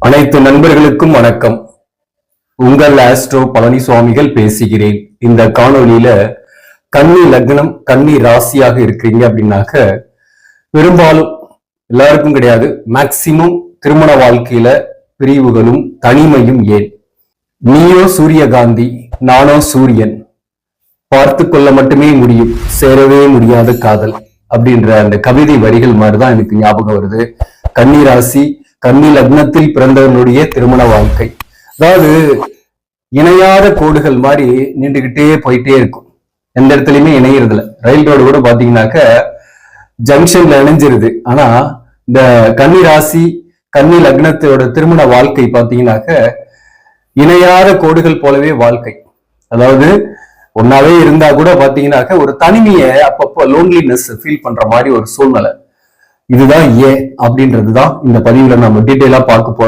அனைத்து நண்பர்களுக்கும் வணக்கம். உங்கள் ஆஸ்ட்ரோ பழனிசுவாமிகள் பேசுகிறேன். இந்த காணொலியில கன்னி லக்னம் கன்னி ராசியாக இருக்கிறீங்க அப்படின்னாக்க பெரும்பாலும் எல்லாருக்கும் கிடையாது, மேக்சிமம் திருமண வாழ்க்கையில பிரிவுகளும் தனிமையும் ஏன், நீயோ சூரியகாந்தி நானோ சூரியன், பார்த்து கொள்ள மட்டுமே முடியும் சேரவே முடியாத காதல் அப்படின்ற அந்த கவிதை வரிகள் மாதிரிதான் எனக்கு ஞாபகம் வருது. கன்னி ராசி கன்னி லக்னத்தில் பிறந்தவனுடைய திருமண வாழ்க்கை, அதாவது இணையாத கோடுகள் மாதிரி நீண்டுகிட்டே போயிட்டே இருக்கும். எந்த இடத்துலயுமே இணையறதுல. ரயில் ரோடு கூட பாத்தீங்கன்னாக்க ஜங்ஷன்ல இணைஞ்சிருது. ஆனா இந்த கன்னி ராசி கன்னி லக்னத்தோட திருமண வாழ்க்கை பாத்தீங்கன்னாக்க இணையாத கோடுகள் போலவே வாழ்க்கை. அதாவது ஒன்னாவே இருந்தா கூட பாத்தீங்கன்னாக்க ஒரு தனிமையை அப்பப்போ லோன்லினஸ் ஃபீல் பண்ற மாதிரி ஒரு சூழ்நிலை. இதுதான் ஏன் அப்படின்றதுதான் இந்த பதிவுல நம்ம டீட்டெயிலா பார்க்க போறோம்.